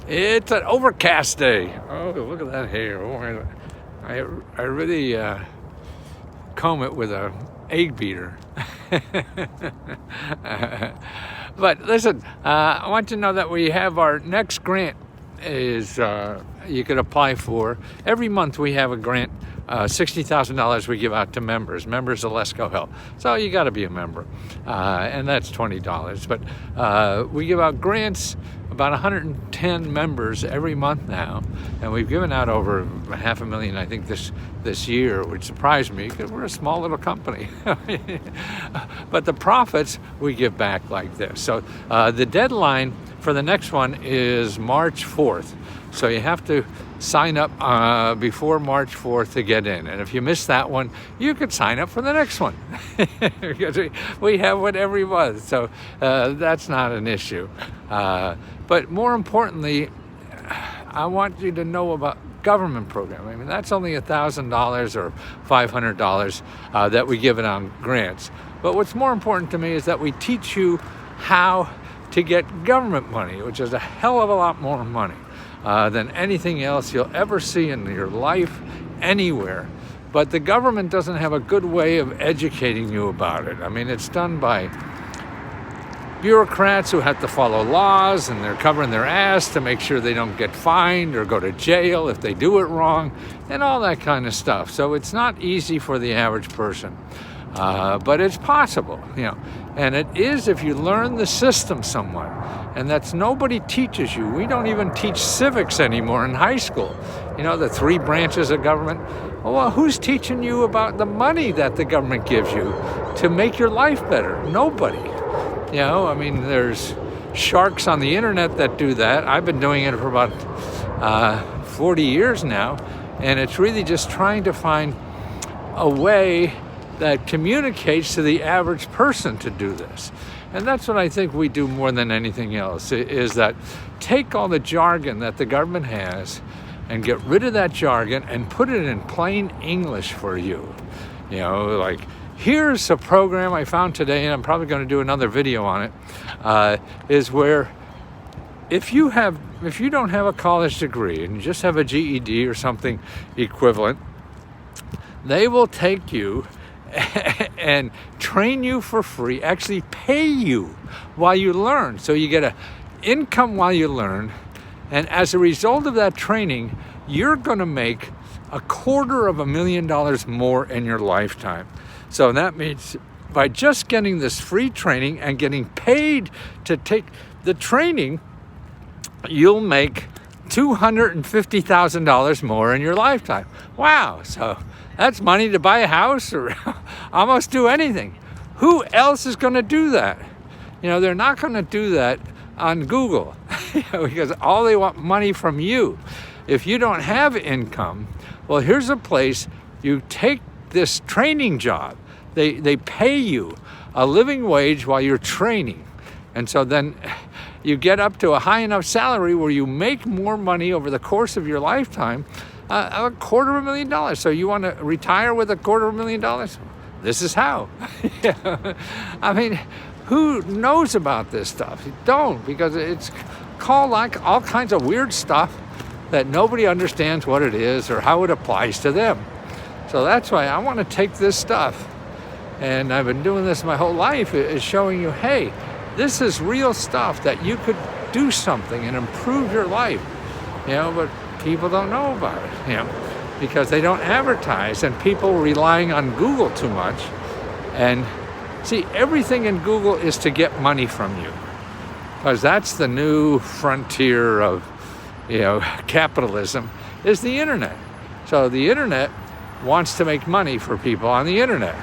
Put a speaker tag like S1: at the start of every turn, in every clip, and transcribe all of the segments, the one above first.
S1: It's an overcast day. Oh, look at that hair. Oh, I really comb it with a egg beater. But listen, I want you to know that we have our next grant is you could apply for. Every month we have a grant, $60,000 we give out to members of Let's Go Help. So you got to be a member, and that's $20. But we give out grants, about 110 members every month now, and we've given out over $500,000, I think, this year, which surprised me because we're a small little company. But the profits we give back like this. So the deadline for the next one is March 4th. So you have to sign up before March 4th to get in. And if you miss that one, you could sign up for the next one. Because we have one every month. So that's not an issue. But more importantly, I want you to know about government program. I mean, that's only $1,000 or $500 that we give it on grants. But what's more important to me is that we teach you how to get government money, which is a hell of a lot more money than anything else you'll ever see in your life anywhere. But the government doesn't have a good way of educating you about it. I mean, it's done by bureaucrats who have to follow laws, and they're covering their ass to make sure they don't get fined or go to jail if they do it wrong, and all that kind of stuff. So it's not easy for the average person, but it's possible, you know. And it is if you learn the system somewhat, and that's nobody teaches you. We don't even teach civics anymore in high school. You know, the 3 branches of government. Well, who's teaching you about the money that the government gives you to make your life better? Nobody. You know, I mean, there's sharks on the internet that do that. I've been doing it for about 40 years now, and it's really just trying to find a way that communicates to the average person to do this. And that's what I think we do more than anything else, is that take all the jargon that the government has and get rid of that jargon and put it in plain English for you. You know, like, here's a program I found today, and I'm probably going to do another video on it, is where if you don't have a college degree and you just have a GED or something equivalent, they will take you and train you for free, actually pay you while you learn. So you get an income while you learn, and as a result of that training, you're going to make $250,000 more in your lifetime. So that means by just getting this free training and getting paid to take the training, you'll make $250,000 more in your lifetime. Wow. So that's money to buy a house or almost do anything. Who else is going to do that? You know, they're not going to do that on Google because all they want money from you. If you don't have income, well, here's a place you take this training job. They pay you a living wage while you're training. And so then you get up to a high enough salary where you make more money over the course of your lifetime, $250,000. So you want to retire with $250,000? This is how. I mean, who knows about this stuff? You don't, because it's called like all kinds of weird stuff that nobody understands what it is or how it applies to them. So that's why I want to take this stuff, and I've been doing this my whole life, is showing you, hey, this is real stuff that you could do something and improve your life, you know, but people don't know about it, you know, because they don't advertise, and people relying on Google too much. And see, everything in Google is to get money from you, because that's the new frontier of, you know, capitalism, is the internet. So the internet wants to make money for people on the internet.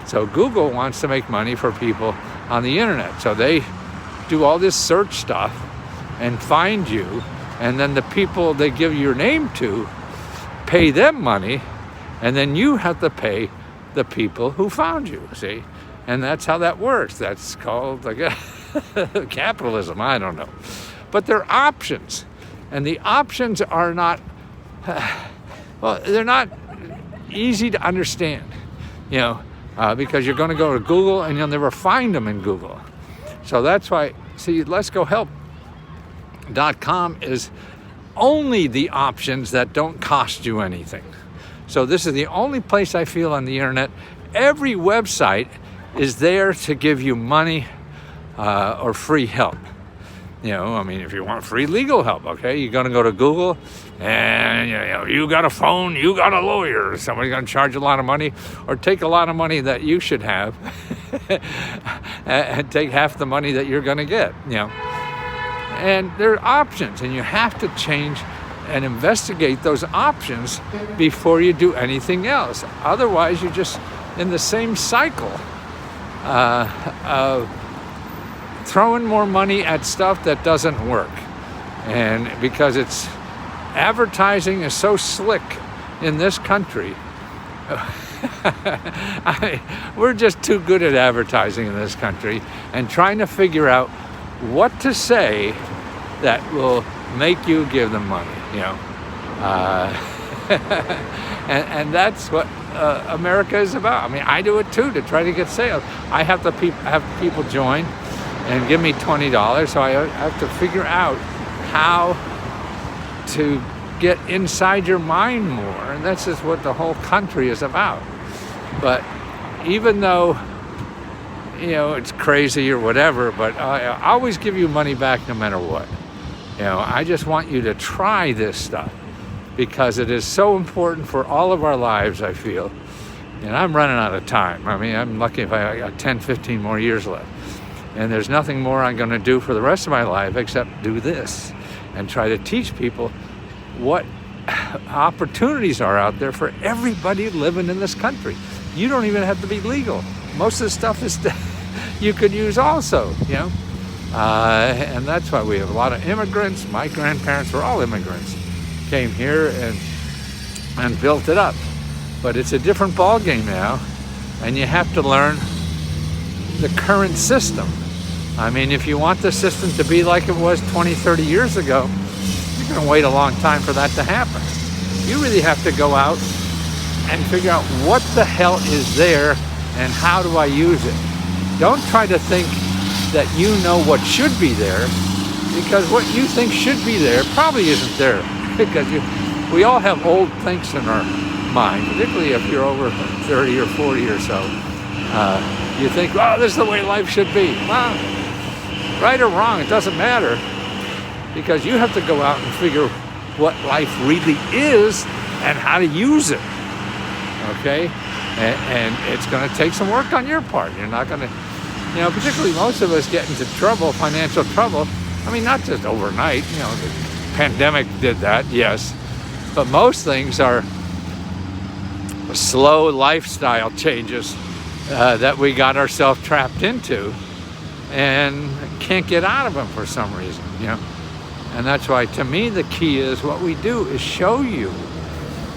S1: So Google wants to make money for people on the internet. So they do all this search stuff and find you, and then the people they give your name to pay them money, and then you have to pay the people who found you, see? And that's how that works. That's called like capitalism, I don't know. But there are options, and the options are not, well, they're not easy to understand, you know, because you're going to go to Google and you'll never find them in Google. So that's why, see, Let's Go Help is only the options that don't cost you anything. So this is the only place I feel on the internet. Every website is there to give you money or free help. I mean, if you want free legal help, okay, you're going to go to Google and you got a phone, you got a lawyer. Somebody's going to charge a lot of money or take a lot of money that you should have and take half the money that you're going to get, And there are options, and you have to change and investigate those options before you do anything else. Otherwise, you're just in the same cycle of throwing more money at stuff that doesn't work. And because advertising is so slick in this country, we're just too good at advertising in this country and trying to figure out what to say that will make you give them money, and that's what America is about. I mean, I do it too to try to get sales. I have to have people join and give me $20, so I have to figure out how to get inside your mind more, and that's just what the whole country is about. But even though it's crazy or whatever, but I always give you money back no matter what. I just want you to try this stuff because it is so important for all of our lives, I feel. And I'm running out of time. I mean, I'm lucky if I got 10, 15 more years left. And there's nothing more I'm going to do for the rest of my life except do this and try to teach people what opportunities are out there for everybody living in this country. You don't even have to be legal. Most of the stuff is you could use also, and that's why we have a lot of immigrants. My grandparents were all immigrants, came here and built it up. But it's a different ball game now, and you have to learn the current system. I mean, if you want the system to be like it was 20, 30 years ago, you're going to wait a long time for that to happen. You really have to go out and figure out what the hell is there and how do I use it. Don't try to think that you know what should be there, because what you think should be there probably isn't there. Because we all have old things in our mind, particularly if you're over 30 or 40 or so. You think, oh, this is the way life should be. Well, right or wrong, it doesn't matter, because you have to go out and figure what life really is and how to use it. Okay? And it's going to take some work on your part. You're not going to, particularly most of us get into trouble, financial trouble. I mean, not just overnight. The pandemic did that, yes. But most things are slow lifestyle changes that we got ourselves trapped into and can't get out of them for some reason, And that's why, to me, the key is what we do is show you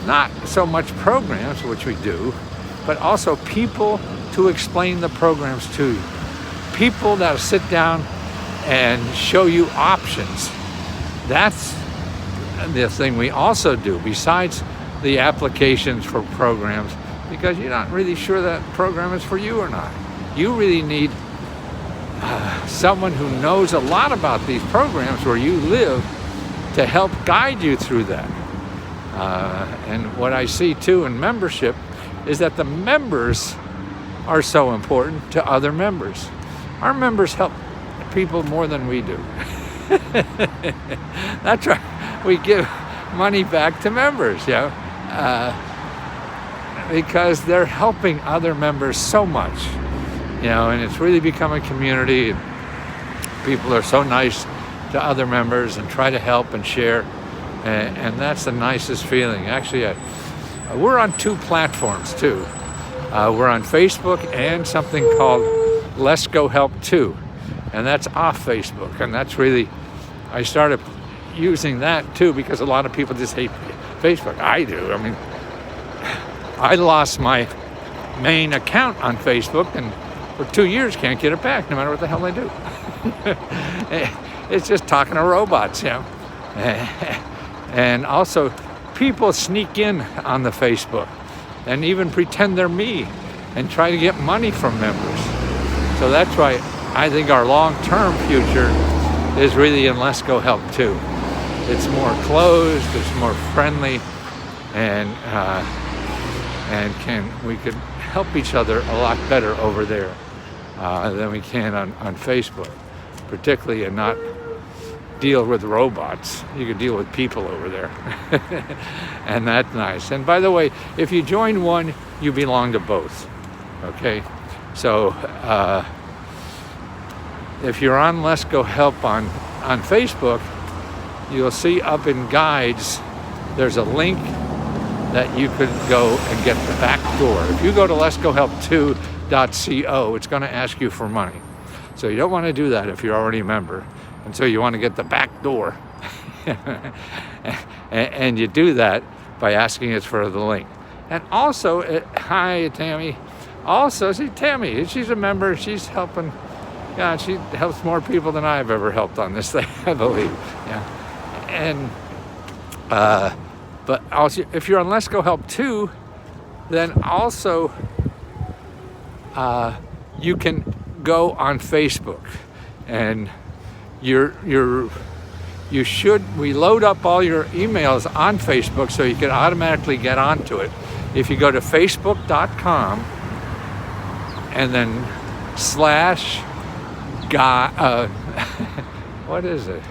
S1: not so much programs, which we do, but also people to explain the programs to you. People that sit down and show you options. That's the thing we also do, besides the applications for programs, because you're not really sure that program is for you or not. You really need someone who knows a lot about these programs where you live to help guide you through that. And what I see too in membership is that the members are so important to other members. Our members help people more than we do. That's right. We give money back to members, because they're helping other members so much, and it's really become a community. And people are so nice to other members and try to help and share, and that's the nicest feeling. Actually, we're on 2 platforms too. We're on Facebook and something called Let's Go Help Too, and that's off Facebook. And that's really, I started using that too because a lot of people just hate Facebook. I do. I mean, I lost my main account on Facebook, and for 2 years can't get it back, no matter what the hell I do. It's just talking to robots, And also, people sneak in on the Facebook and even pretend they're me and try to get money from members. So that's why I think our long-term future is really in Let's Go Help too. It's more closed, it's more friendly, and we could help each other a lot better over there than we can on Facebook, particularly, and not deal with robots. You can deal with people over there. And that's nice. And by the way, if you join one, you belong to both. Okay? So if you're on Let's Go Help on Facebook, you'll see up in guides, there's a link that you could go and get the back door. If you go to letsgohelp2.co, it's going to ask you for money. So you don't want to do that if you're already a member. And so you want to get the back door. And you do that by asking us for the link. And also, hi, Tammy. Also, see, Tammy, she's a member. She's helping. Yeah, she helps more people than I've ever helped on this thing, I believe. Yeah. And, but also, if you're on Let's Go Help 2, then also you can go on Facebook. And we load up all your emails on Facebook so you can automatically get onto it. If you go to facebook.com and then / what is it?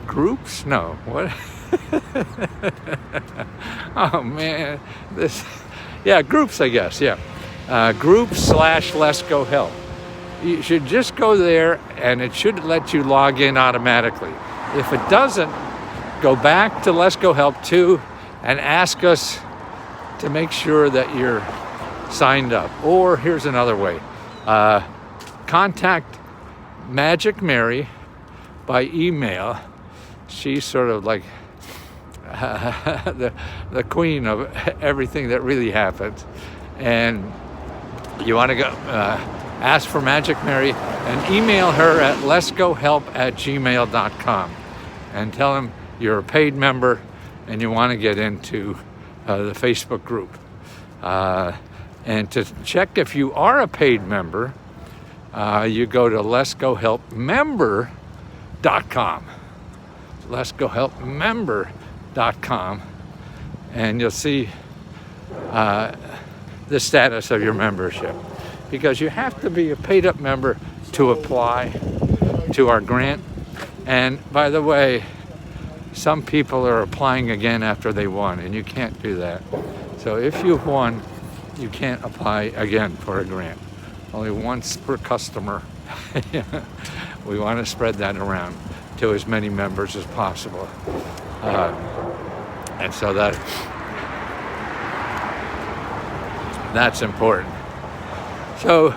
S1: Groups? No. What? Oh man, groups, I guess. Yeah, groups / Let's Go Help. You should just go there, and it should let you log in automatically. If it doesn't, go back to Let's Go Help 2 and ask us to make sure that you're signed up. Or here's another way: contact Magic Mary by email. She's sort of like the queen of everything that really happens. And you want to go ask for Magic Mary and email her at letsgohelp@gmail.com and tell them you're a paid member and you want to get into the Facebook group. And to check if you are a paid member, you go to letsgohelpmember.com. letsgohelpmember.com, and you'll see the status of your membership, because you have to be a paid up member to apply to our grant. And by the way, some people are applying again after they won, and you can't do that. So if you've won, you can't apply again for a grant. Only once per customer. We want to spread that around to as many members as possible. And so that's important. So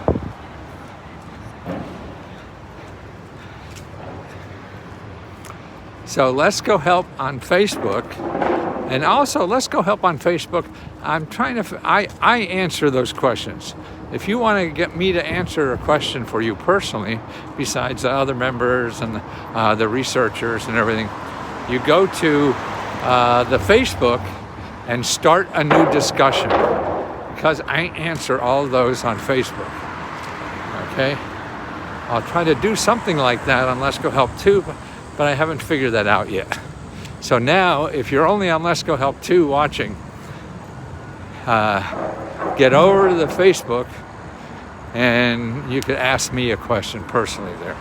S1: Let's Go Help on Facebook, and also Let's Go Help on Facebook. I'm trying to, I answer those questions. If you want to get me to answer a question for you personally, besides the other members and the researchers and everything, you go to the Facebook and start a new discussion, because I answer all of those on Facebook. Okay? I'll try to do something like that on Let's Go Help 2, but I haven't figured that out yet. So now, if you're only on Let's Go Help 2 watching, get over to the Facebook and you could ask me a question personally there.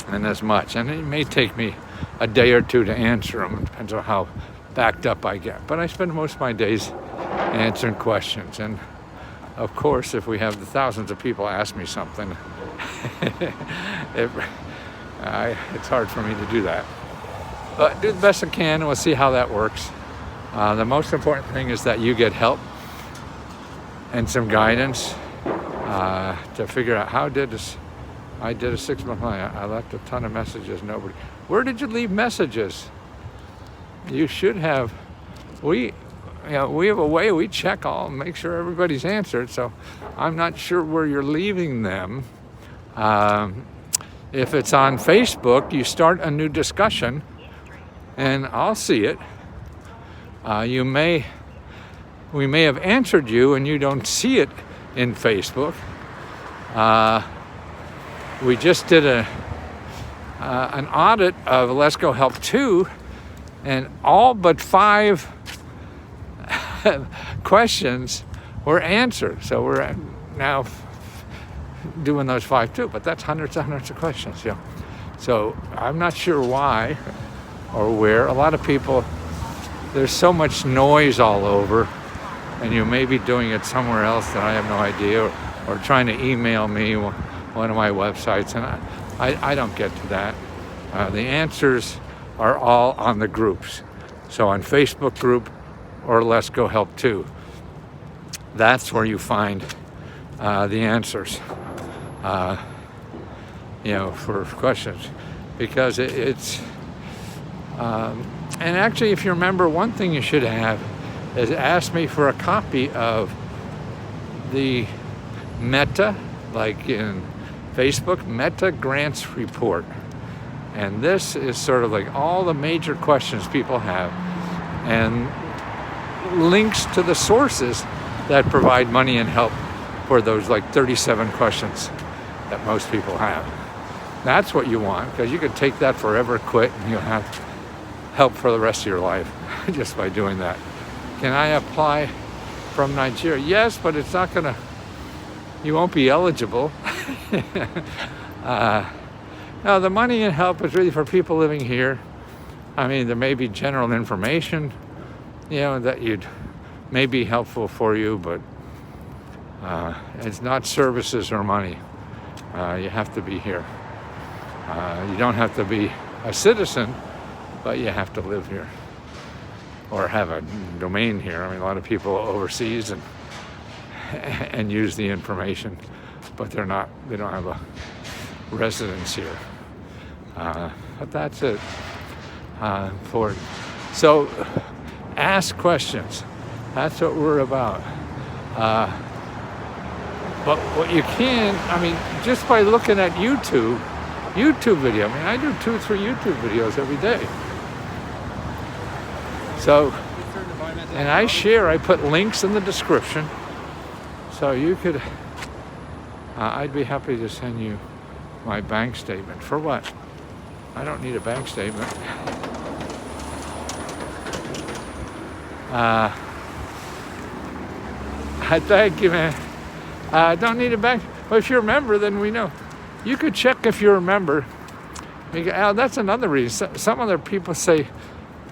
S1: And as much. And it may take me a day or two to answer them. It depends on how backed up I get. But I spend most of my days answering questions. And of course, if we have the thousands of people ask me something, it's hard for me to do that. But do the best I can, and we'll see how that works. The most important thing is that you get help and some guidance to figure out how did this. I did a 6-month plan. I left a ton of messages. Nobody. Where did you leave messages? You should have. We have a way. We check all, make sure everybody's answered. So I'm not sure where you're leaving them. If it's on Facebook, you start a new discussion, and I'll see it. We may have answered you, and you don't see it in Facebook. We just did an audit of Let's Go Help 2, and all but 5 questions were answered. So we're now doing those 5 too, but that's hundreds and hundreds of questions. Yeah. So I'm not sure why or where. A lot of people, there's so much noise all over, and you may be doing it somewhere else that I have no idea, or trying to email me one of my websites, and I don't get to that. The answers are all on the groups. So on Facebook group or Let's Go Help 2, that's where you find the answers, for questions, because it's, and actually, if you remember, one thing you should have is ask me for a copy of the Meta, like in Facebook, Meta Grants Report. And this is sort of like all the major questions people have, and links to the sources that provide money and help for those like 37 questions that most people have. That's what you want, because you could take that forever, quit, and you'll have help for the rest of your life just by doing that. Can I apply from Nigeria? Yes, but it's not gonna, you won't be eligible. No, the money and help is really for people living here. I mean, there may be general information, that may be helpful for you, but it's not services or money. You have to be here. You don't have to be a citizen, but you have to live here or have a domain here. I mean, a lot of people overseas and use the information, but they don't have a residence here. But that's it for it. So ask questions. That's what we're about. But what you can, just by looking at YouTube video, I do 2 or 3 YouTube videos every day. So, and I put links in the description, so you could, I'd be happy to send you my bank statement. For what? I don't need a bank statement. I thank you, man. I don't need a bank. Well, if you're a member, then we know. You could check if you're a member. That's another reason. Some other people say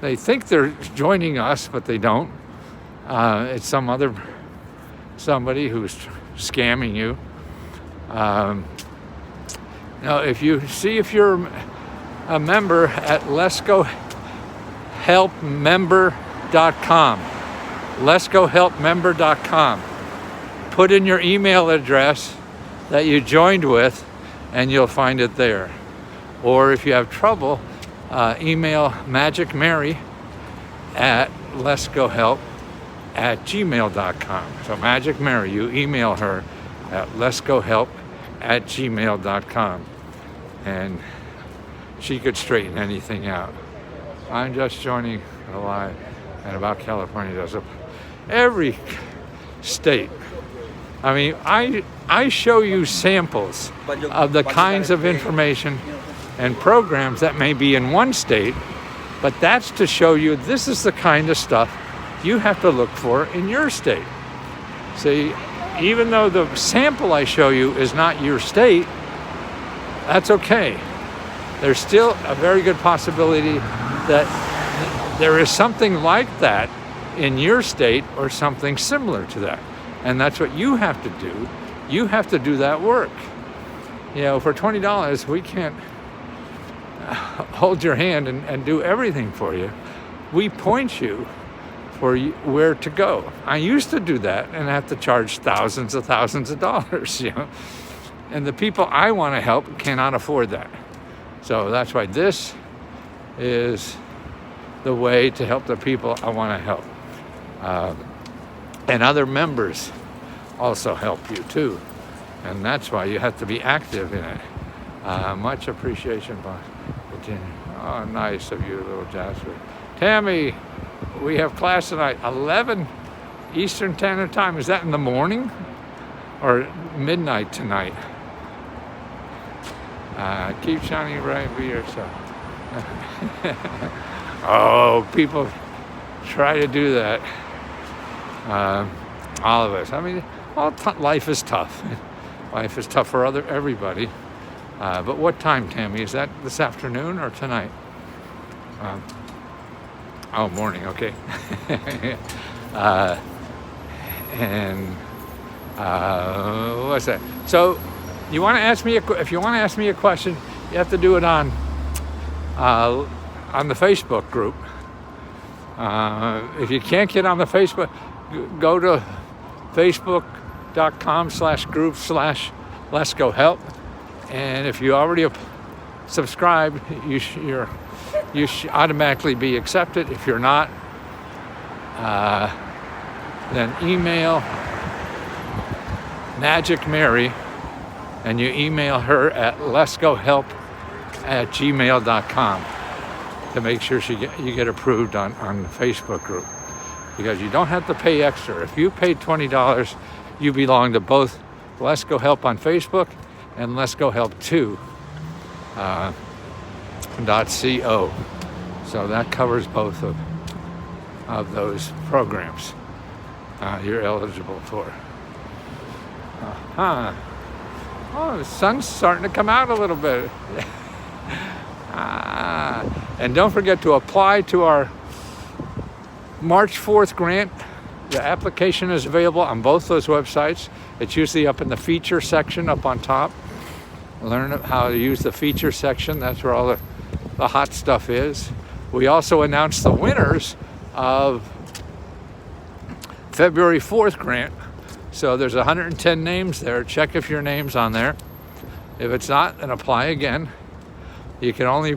S1: they think they're joining us, but they don't. It's somebody who's scamming you. Now, if you're a member at letsgohelpmember.com, letsgohelpmember.com, put in your email address that you joined with, and you'll find it there. Or if you have trouble, email Magic Mary at letsgohelp@gmail.com. So Magic Mary, you email her at letsgohelp@gmail.com, and she could straighten anything out. I'm just joining live, and About California does it. Every state. I show you samples of the kinds of information and programs that may be in one state, but that's to show you this is the kind of stuff you have to look for in your state. See, even though the sample I show you is not your state, that's okay. There's still a very good possibility that there is something like that in your state or something similar to that. And that's what you have to do. You have to do that work. For $20, we can't hold your hand and do everything for you. We point you for where to go. I used to do that and have to charge thousands of dollars, And the people I want to help cannot afford that. So that's why this is the way to help the people I want to help. And other members also help you too. And that's why you have to be active in it. Much appreciation, boss. Oh, nice of you, little Jasper. Tammy, we have class tonight, 11 Eastern Standard Time. Is that in the morning or midnight tonight? Keep shining bright, be yourself. Oh, people try to do that. All of us. I mean, life is tough. Life is tough for everybody. But what time, Tammy? Is that this afternoon or tonight? Oh, morning. Okay. What's that? So, you want to ask me if you want to ask me a question, you have to do it on the Facebook group. If you can't get on the Facebook, go to facebook.com/group/Let'sGoHelp. And if you already subscribed, you should automatically be accepted. If you're not, then email Magic Mary, and you email her at letsgohelp@gmail.com to make sure you get approved on the Facebook group, because you don't have to pay extra. If you paid $20, you belong to both Let's Go Help on Facebook and Let's Go Help 2 .co. So that covers both of those programs you're eligible for. Oh, the sun's starting to come out a little bit. And don't forget to apply to our March 4th grant. The application is available on both those websites. It's usually up in the feature section up on top. Learn how to use the feature section. That's where all the hot stuff is. We also announced the winners of February 4th grant. So there's 110 names there. Check if your name's on there. If it's not, then apply again. You can only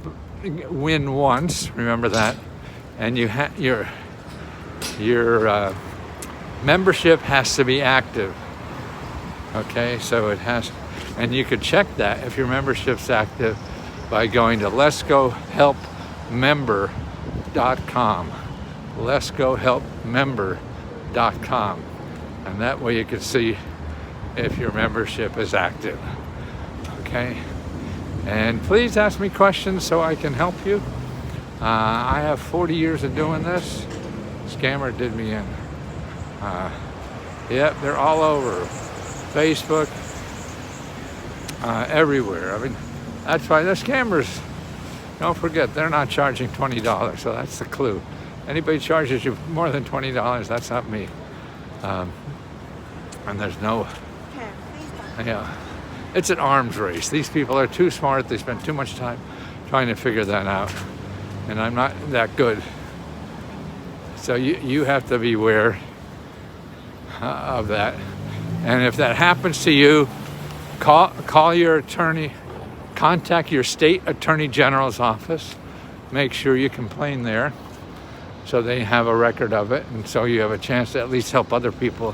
S1: win once, remember that. And your membership has to be active. Okay, so it has, and you could check that if your membership's active by going to letsgohelpmember.com. letsgohelpmember.com. And that way you can see if your membership is active. Okay? And please ask me questions so I can help you. I have 40 years of doing this. Scammer did me in. Yep, they're all over. Facebook, everywhere. I mean, that's why the scammers, don't forget, they're not charging $20. So that's the clue. Anybody charges you more than $20, that's not me. And there's no, yeah, it's an arms race. These people are too smart. They spend too much time trying to figure that out. And I'm not that good. So you have to beware of that. And if that happens to you, call your attorney, contact your state attorney general's office. Make sure you complain there so they have a record of it. And so you have a chance to at least help other people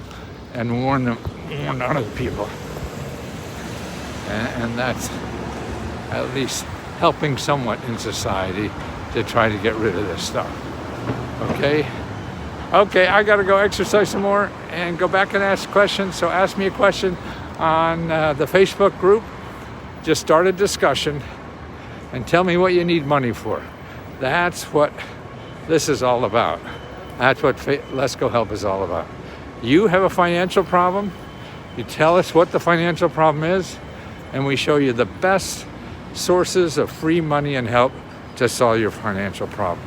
S1: and warn other people. And that's at least helping somewhat in society to try to get rid of this stuff. Okay? Okay, I gotta go exercise some more and go back and ask questions. So ask me a question on the Facebook group. Just start a discussion and tell me what you need money for. That's what this is all about. That's what Let's Go Help is all about. You have a financial problem, you tell us what the financial problem is, and we show you the best sources of free money and help to solve your financial problem.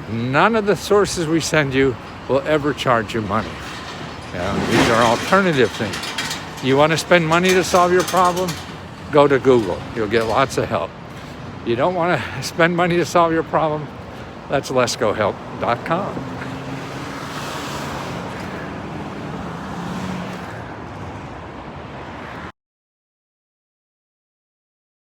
S1: None of the sources we send you will ever charge you money. These are alternative things. You want to spend money to solve your problem? Go to Google. You'll get lots of help. You don't want to spend money to solve your problem? That's letsgohelp.com.